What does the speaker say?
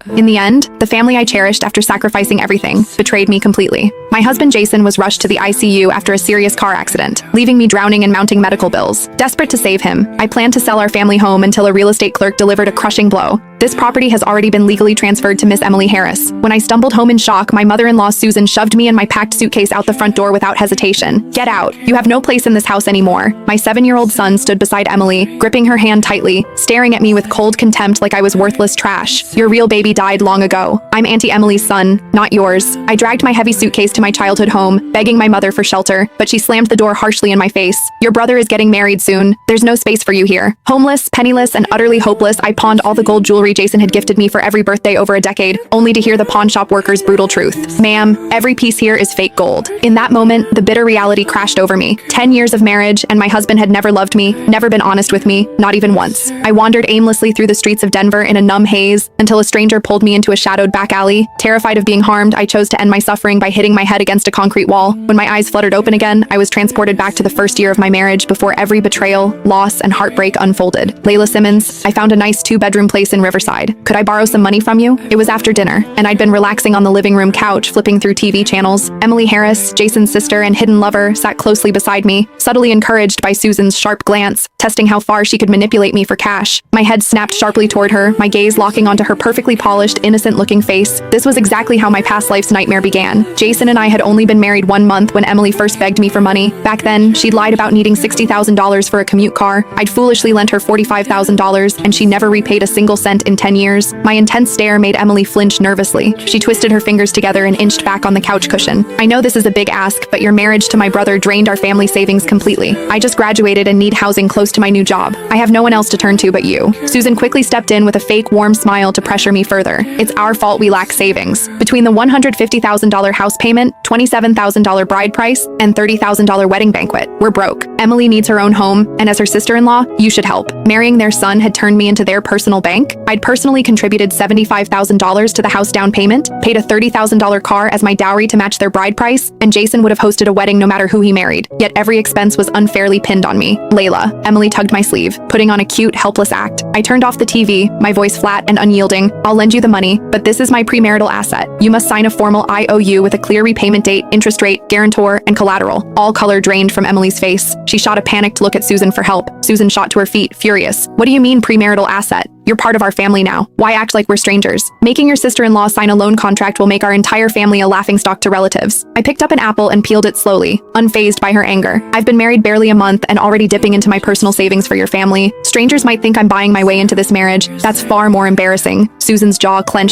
In the end, the family I cherished after sacrificing everything betrayed me completely. My husband Jason was rushed to the ICU after a serious car accident, leaving me drowning in mounting medical bills. Desperate to save him, I planned to sell our family home until a real estate clerk delivered a crushing blow. This property has already been legally transferred to Miss Emily Harris. When I stumbled home in shock, my mother-in-law Susan shoved me and my packed suitcase out the front door without hesitation. "Get out. You have no place in this house anymore." My 7-year-old son stood beside Emily, gripping her hand tightly, staring at me with cold contempt like I was worthless trash. "Your real baby died long ago. I'm Auntie Emily's son, not yours." I dragged my heavy suitcase to my childhood home, begging my mother for shelter, but she slammed the door harshly in my face. "Your brother is getting married soon. There's no space for you here." Homeless, penniless, and utterly hopeless, I pawned all the gold jewelry Jason had gifted me for every birthday over a decade, only to hear the pawn shop worker's brutal truth. "Ma'am, every piece here is fake gold." In that moment, the bitter reality crashed over me. 10 years of marriage, and my husband had never loved me, never been honest with me, not even once. I wandered aimlessly through the streets of Denver in a numb haze until a stranger pulled me into a shadowed back alley. Terrified of being harmed, I chose to end my suffering by hitting my head against a concrete wall. When my eyes fluttered open again, I was transported back to the first year of my marriage before every betrayal, loss, and heartbreak unfolded. Layla Simmons, I found a nice 2-bedroom place in Riverside. Could I borrow some money from you? It was after dinner, and I'd been relaxing on the living room couch, flipping through TV channels. Emily Harris, Jason's sister and hidden lover, sat closely beside me, subtly encouraged by Susan's sharp glance, testing how far she could manipulate me for cash. My head snapped sharply toward her, my gaze locking onto her perfectly polished, innocent-looking face. This was exactly how my past life's nightmare began. Jason and I had only been married 1 month when Emily first begged me for money. Back then, she'd lied about needing $60,000 for a commute car. I'd foolishly lent her $45,000, and she never repaid a single cent in 10 years. My intense stare made Emily flinch nervously. She twisted her fingers together and inched back on the couch cushion. "I know this is a big ask, but your marriage to my brother drained our family savings completely. I just graduated and need housing close to my new job. I have no one else to turn to but you." Susan quickly stepped in with a fake warm smile to pressure me further. "It's our fault we lack savings. Between the $150,000 house payment, $27,000 bride price, and $30,000 wedding banquet, we're broke. Emily needs her own home, and as her sister-in-law, you should help." Marrying their son had turned me into their personal bank. I'd personally contributed $75,000 to the house down payment, paid a $30,000 car as my dowry to match their bride price, and Jason would have hosted a wedding no matter who he married. Yet every expense was unfairly pinned on me. "Layla," Emily tugged my sleeve, putting on a cute, helpless act. I turned off the TV, my voice flat and unyielding. "I'll lend you the money, but this is my premarital asset. You must sign a formal IOU with a clear repayment date, interest rate, guarantor, and collateral." All color drained from Emily's face. She shot a panicked look at Susan for help. Susan shot to her feet, furious. "What do you mean premarital asset? You're part of our family now. Why act like we're strangers? Making your sister-in-law sign a loan contract will make our entire family a laughingstock to relatives." I picked up an apple and peeled it slowly, unfazed by her anger. "I've been married barely a month and already dipping into my personal savings for your family. Strangers might think I'm buying my way into this marriage. That's far more embarrassing." Susan's jaw clenched